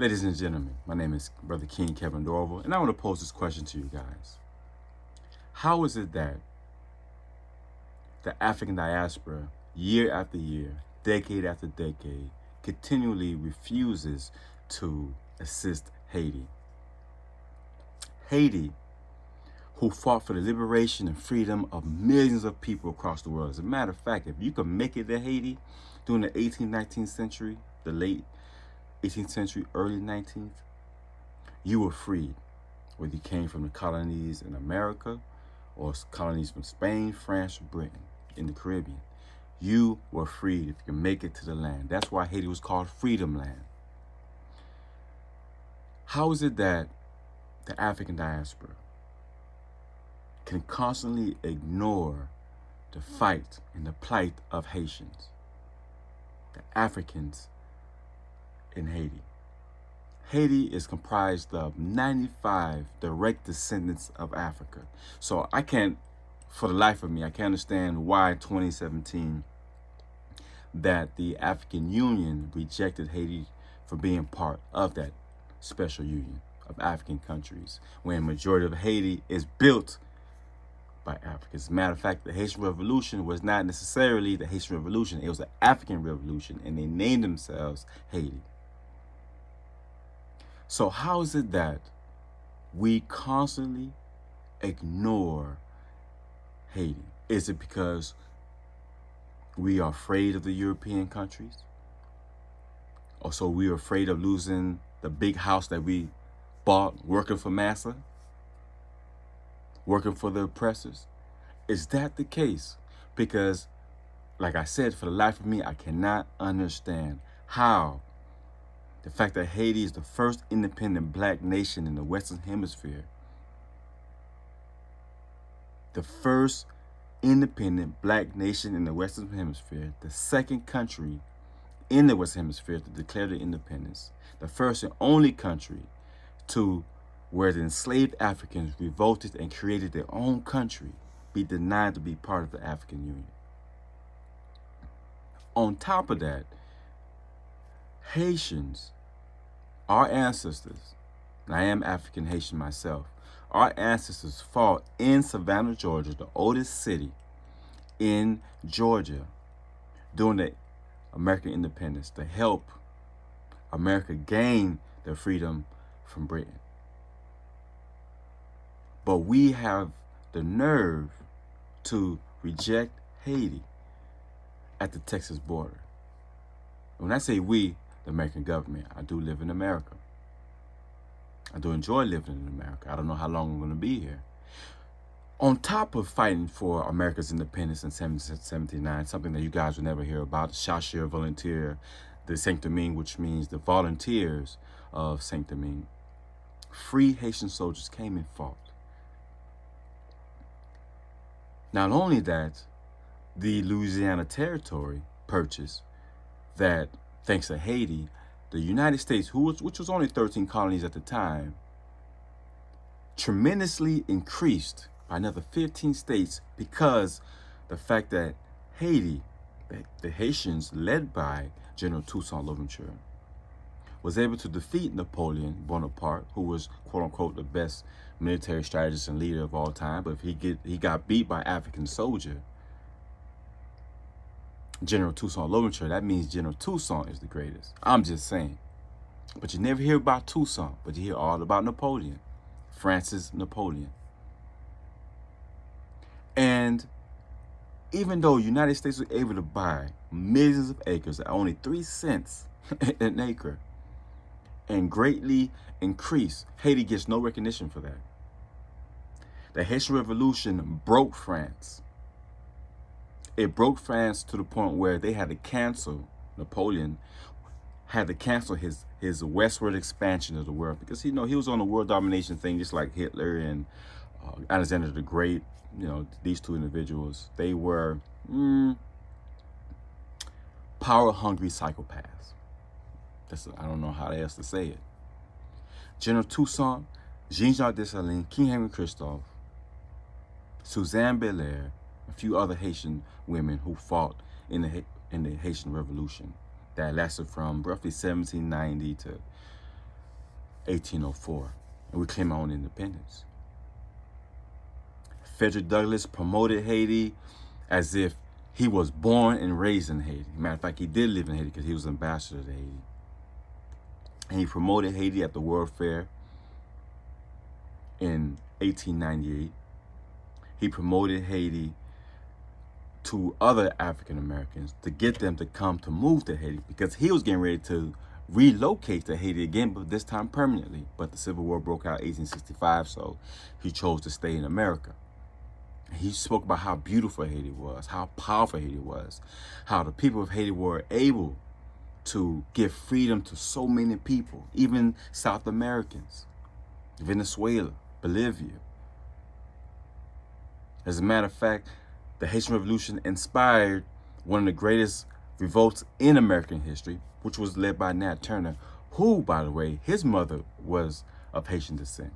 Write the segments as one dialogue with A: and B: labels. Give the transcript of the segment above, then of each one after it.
A: Ladies and gentlemen, my name is Brother King Kevin Dorival, and I want to pose this question to you guys. How is it that the African diaspora, year after year, decade after decade, continually refuses to assist Haiti? Haiti, who fought for the liberation and freedom of millions of people across the world. As a matter of fact, if you could make it to Haiti during the 18th, 19th century, the late 18th century, early 19th, you were freed. Whether you came from the colonies in America or colonies from Spain, France, or Britain in the Caribbean, you were freed if you can make it to the land. That's why Haiti was called Freedom Land. How is it that the African diaspora can constantly ignore the fight and the plight of Haitians, the Africans in Haiti? Haiti is comprised of 95 direct descendants of Africa. So I can't, for the life of me, I can't understand why 2017 that the African Union rejected Haiti for being part of that special union of African countries, when a majority of Haiti is built by Africans. As a matter of fact, the Haitian Revolution was not necessarily the Haitian Revolution. It was the African Revolution, and they named themselves Haiti. So how is it that we constantly ignore Haiti? Is it because we are afraid of the European countries? Or so we are afraid of losing the big house that we bought working for massa? Working for the oppressors? Is that the case? Because, like I said, for the life of me, I cannot understand how the fact that Haiti is the first independent black nation in the Western Hemisphere, the first independent black nation in the Western Hemisphere, the second country in the Western Hemisphere to declare their independence, the first and only country to where the enslaved Africans revolted and created their own country, be denied to be part of the African Union. On top of that, Haitians, our ancestors, and I am African-Haitian myself, our ancestors fought in Savannah, Georgia, the oldest city in Georgia, during the American independence to help America gain their freedom from Britain. But we have the nerve to reject Haiti at the Texas border. When I say we, the American government, I do live in America. I do enjoy living in America. I don't know how long I'm going to be here. On top of fighting for America's independence in 1779, something that you guys will never hear about, the Chasseurs Volontaires de Saint-Domingue, which means the volunteers of Saint-Domingue, free Haitian soldiers came and fought. Not only that, the Louisiana Territory purchased that, thanks to Haiti, the United States, which was only 13 colonies at the time, tremendously increased by another 15 states because the fact that Haiti, the Haitians led by General Toussaint Louverture, was able to defeat Napoleon Bonaparte, who was, quote unquote, the best military strategist and leader of all time. But if he got beat by African soldier, General Toussaint Louverture, that means General Toussaint is the greatest. I'm just saying. But you never hear about Toussaint, but you hear all about Napoleon, Francis Napoleon. And even though the United States was able to buy millions of acres at only 3 cents an acre and greatly increase, Haiti gets no recognition for that. The Haitian Revolution broke France. It broke France to the point where they had to cancel, Napoleon had to cancel his westward expansion of the world, because he was on the world domination thing just like Hitler and Alexander the Great. These two individuals, they were power-hungry psychopaths. I don't know how else to say it. General Toussaint, Jean-Jacques Dessalines, King Henry Christophe, Suzanne Belair, a few other Haitian women who fought in the Haitian Revolution that lasted from roughly 1790 to 1804, and we claim our own independence. Frederick Douglass promoted Haiti as if he was born and raised in Haiti. Matter of fact, he did live in Haiti because he was ambassador to Haiti. And he promoted Haiti at the World Fair in 1898. He promoted Haiti to other African Americans to get them to come to move to Haiti because he was getting ready to relocate to Haiti again, but this time permanently. But the Civil War broke out in 1865, so he chose to stay in America. He spoke about how beautiful Haiti was, how powerful Haiti was, how the people of Haiti were able to give freedom to so many people, even South Americans, Venezuela, Bolivia. As a matter of fact, the Haitian Revolution inspired one of the greatest revolts in American history, which was led by Nat Turner, who, by the way, his mother was of Haitian descent.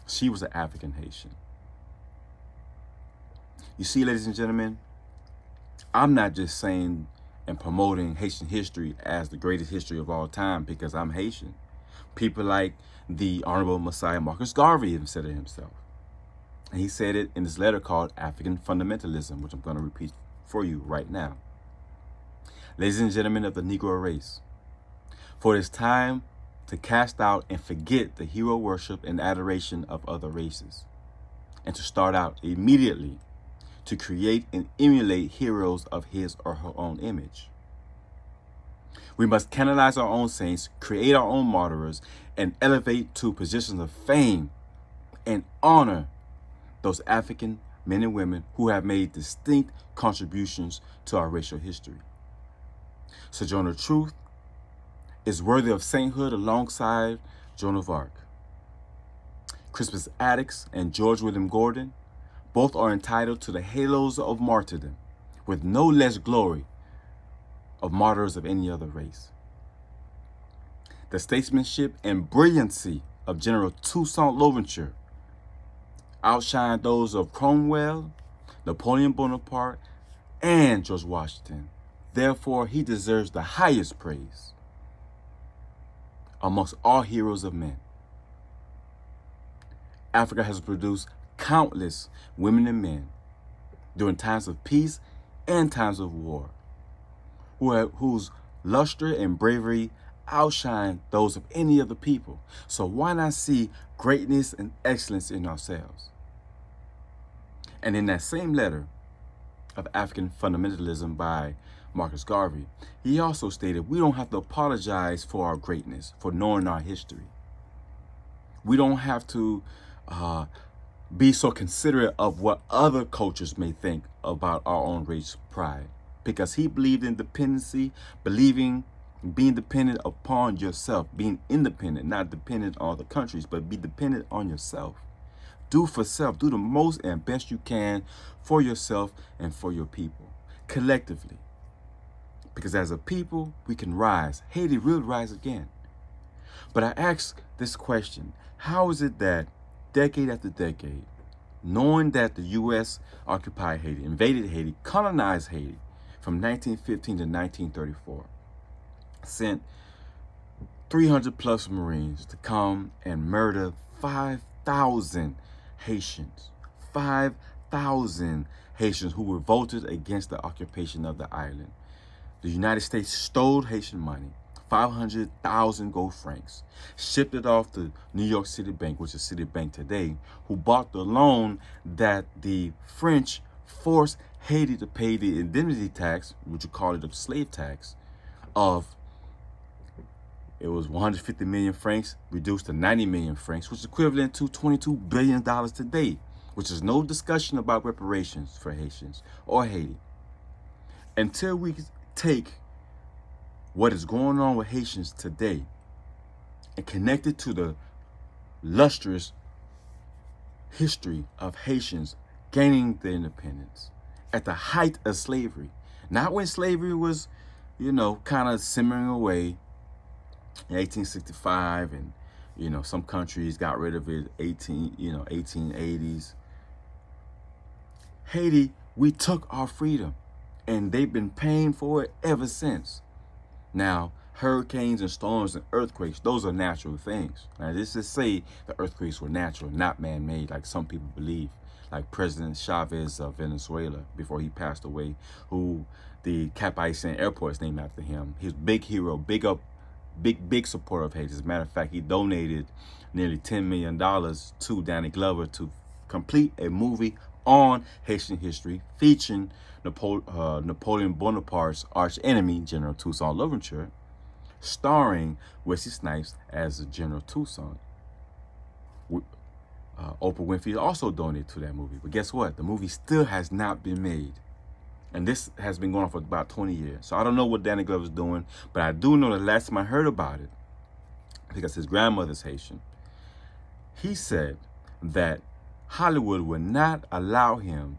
A: She was an African-Haitian. You see, ladies and gentlemen, I'm not just saying and promoting Haitian history as the greatest history of all time because I'm Haitian. People like the Honorable Messiah Marcus Garvey even said it himself. And he said it in this letter called African Fundamentalism, which I'm going to repeat for you right now. Ladies and gentlemen of the Negro race, for it is time to cast out and forget the hero worship and adoration of other races, and to start out immediately to create and emulate heroes of his or her own image. We must canonize our own saints, create our own martyrs, and elevate to positions of fame and honor those African men and women who have made distinct contributions to our racial history. Sojourner Truth is worthy of sainthood alongside Joan of Arc. Crispus Attucks and George William Gordon both are entitled to the halos of martyrdom, with no less glory of martyrs of any other race. The statesmanship and brilliancy of General Toussaint Louverture outshine those of Cromwell, Napoleon Bonaparte, and George Washington. Therefore, he deserves the highest praise amongst all heroes of men. Africa has produced countless women and men during times of peace and times of war, whose luster and bravery outshine those of any other people. So why not see greatness and excellence in ourselves? And in that same letter of African Fundamentalism by Marcus Garvey, he also stated we don't have to apologize for our greatness, for knowing our history. We don't have to be so considerate of what other cultures may think about our own race pride, because he believed in dependency, being dependent upon yourself, being independent, not dependent on the countries, but be dependent on yourself. Do for self, do the most and best you can for yourself and for your people, collectively. Because as a people, we can rise. Haiti will rise again. But I ask this question, how is it that decade after decade, knowing that the U.S. occupied Haiti, invaded Haiti, colonized Haiti from 1915 to 1934, sent 300 plus Marines to come and murder 5,000 Haitians, 5,000 Haitians who revolted against the occupation of the island. The United States stole Haitian money, 500,000 gold francs, shipped it off to New York City Bank, which is Citibank today, who bought the loan that the French forced Haiti to pay the indemnity tax, which you call it a slave tax, it was 150 million francs, reduced to 90 million francs, which is equivalent to $22 billion today, which is no discussion about reparations for Haitians or Haiti. Until we take what is going on with Haitians today and connect it to the lustrous history of Haitians gaining their independence at the height of slavery, not when slavery was, kind of simmering away in 1865, and some countries got rid of it 1880s. Haiti, we took our freedom, and they've been paying for it ever since. Now, Hurricanes and storms and earthquakes, those are natural things. Now, this is say the earthquakes were natural, not man-made, like some people believe. Like President Chavez of Venezuela, before he passed away, who the Cap-Haitian airport is named after him. He's a big hero, big supporter of Haiti. As a matter of fact, he donated nearly $10 million to Danny Glover to complete a movie on Haitian history featuring Napoleon Bonaparte's arch enemy, General Toussaint Louverture, starring Wesley Snipes as General Toussaint. Oprah Winfrey also donated to that movie. But guess what? The movie still has not been made. And this has been going on for about 20 years. So I don't know what Danny Glover's doing, but I do know the last time I heard about it, because his grandmother's Haitian, he said that Hollywood would not allow him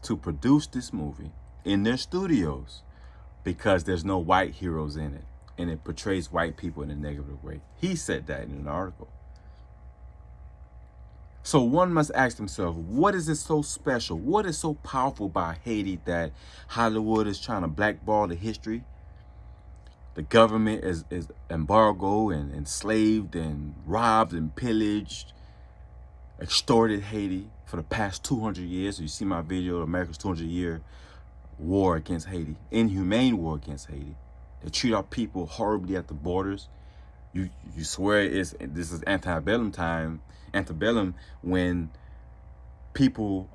A: to produce this movie in their studios because there's no white heroes in it, and it portrays white people in a negative way. He said that in an article. So one must ask themselves, what is it so special? What is so powerful about Haiti that Hollywood is trying to blackball the history? The government is embargoed and enslaved and robbed and pillaged, extorted Haiti for the past 200 years. So you see my video, America's 200-year war against Haiti, inhumane war against Haiti. They treat our people horribly at the borders. You swear this is antebellum time, when people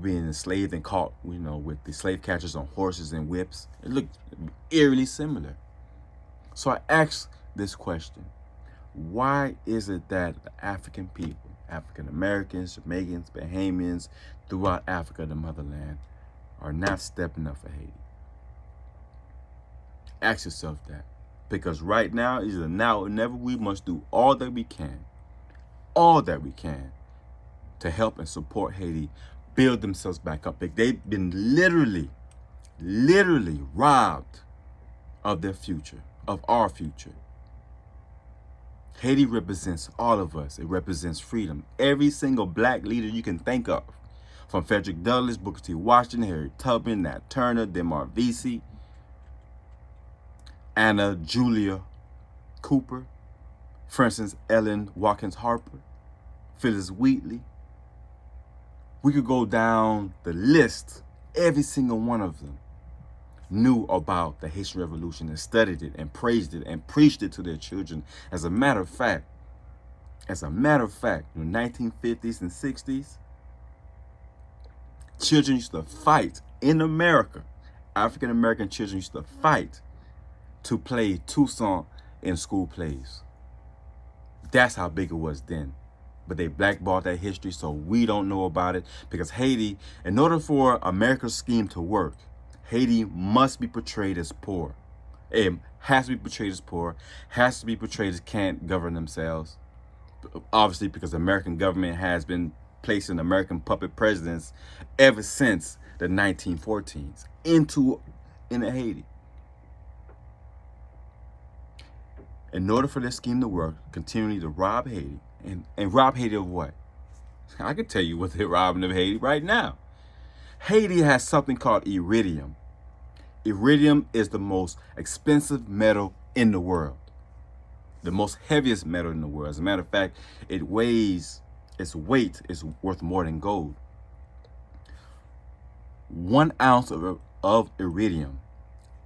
A: being enslaved and caught, with the slave catchers on horses and whips. It looked eerily similar. So I asked this question: why is it that the African people, African Americans, Jamaicans, Bahamians, throughout Africa, the motherland, are not stepping up for Haiti? Ask yourself that. Because right now, either now or never, we must do all that we can to help and support Haiti build themselves back up. They've been literally robbed of their future, of our future. Haiti represents all of us. It represents freedom. Every single black leader you can think of, from Frederick Douglass, Booker T. Washington, Harriet Tubman, Nat Turner, Demar Vesey, Anna Julia Cooper, for instance, Ellen Watkins Harper, Phyllis Wheatley. We could go down the list. Every single one of them knew about the Haitian Revolution and studied it and praised it and preached it to their children. As a matter of fact, in the 1950s and 60s, children used to fight in America. African American children used to fight to play Toussaint in school plays. That's how big it was then. But they blackballed that history, so we don't know about it. Because Haiti, in order for America's scheme to work, Haiti must be portrayed as poor. It has to be portrayed as poor, has to be portrayed as can't govern themselves. Obviously, because the American government has been placing American puppet presidents ever since the 1914s into Haiti. In order for this scheme to work, continually to rob Haiti, and rob Haiti of what? I can tell you what they're robbing of Haiti right now. Haiti has something called iridium. Iridium is the most expensive metal in the world. The most heaviest metal in the world. As a matter of fact, its weight is worth more than gold. 1 ounce of iridium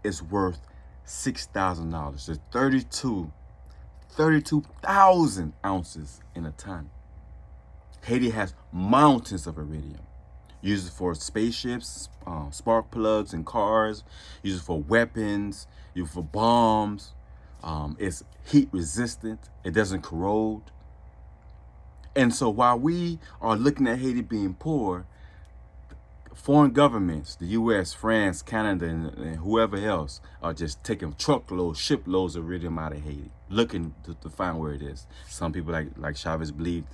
A: is worth $6,000. There's 32,000 ounces in a ton. Haiti has mountains of iridium. Used for spaceships, spark plugs in cars, used for weapons, used for bombs. It's heat resistant. It doesn't corrode. And so while we are looking at Haiti being poor, foreign governments, the U.S., France, Canada, and whoever else, are just taking truckloads, shiploads of iridium out of Haiti, looking to find where it is. Some people like Chavez believed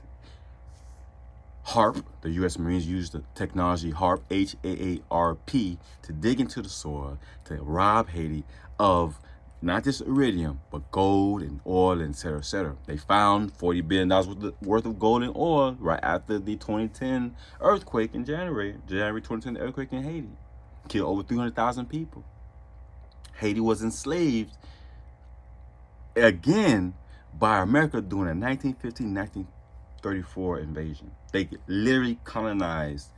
A: HARP, the U.S. Marines used the technology HARP, HAARP, to dig into the soil to rob Haiti of not just iridium, but gold and oil, and et cetera, et cetera. They found $40 billion worth of gold and oil right after the 2010 earthquake in January 2010 earthquake in Haiti. Killed over 300,000 people. Haiti was enslaved again by America during the 1934 invasion. They literally colonized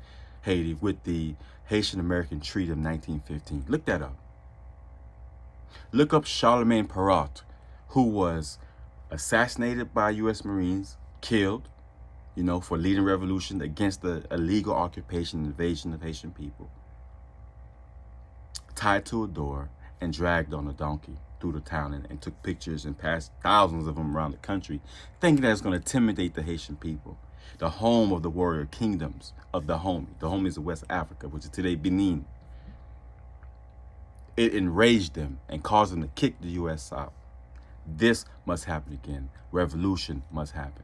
A: Haiti with the Haitian American Treaty of 1915. Look that up. Look up Charlemagne Perrault, who was assassinated by U.S. Marines, killed, for leading revolution against the illegal occupation and invasion of Haitian people, tied to a door and dragged on a donkey through the town and took pictures and passed thousands of them around the country, thinking that it's going to intimidate the Haitian people, the home of the warrior kingdoms of the Dahomey. Dahomey is of West Africa, which is today Benin. It enraged them and caused them to kick the U.S. out. This must happen again. Revolution must happen.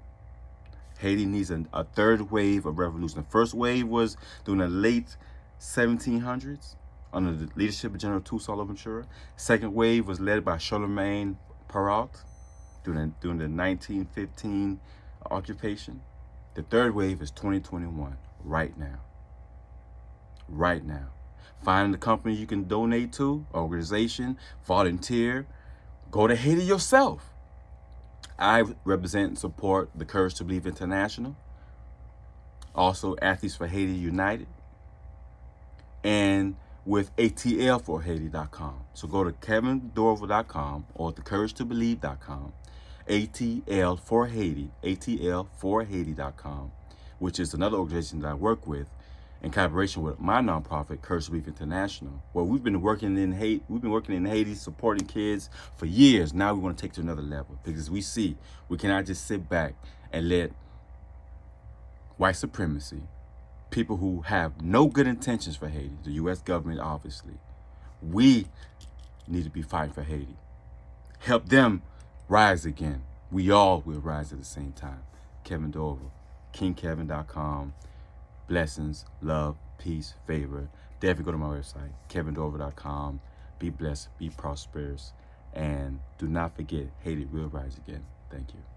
A: Haiti needs a third wave of revolution. The first wave was during the late 1700s under the leadership of General Toussaint Louverture. Second wave was led by Charlemagne Perrault during the 1915 occupation. The third wave is 2021, right now. Right now. Find the company you can donate to, organization, volunteer. Go to Haiti yourself. I represent and support the Courage to Believe International. Also, Athletes for Haiti United. And with ATL4Haiti.com. So go to KevinDorival.com or thecouragetobelieve.com. ATL4Haiti, ATL4Haiti.com, which is another organization that I work with in collaboration with my nonprofit, Courage to Believe International, where we've been working in Haiti, supporting kids for years. Now we want to take it to another level because we see we cannot just sit back and let white supremacy, people who have no good intentions for Haiti, the U.S. government, obviously, we need to be fighting for Haiti. Help them rise again. We all will rise at the same time. Kevin Dorival, KingKevin.com. Blessings, love, peace, favor. Definitely go to my website, KevinDorival.com. Be blessed, be prosperous, and do not forget, Haiti will rise again. Thank you.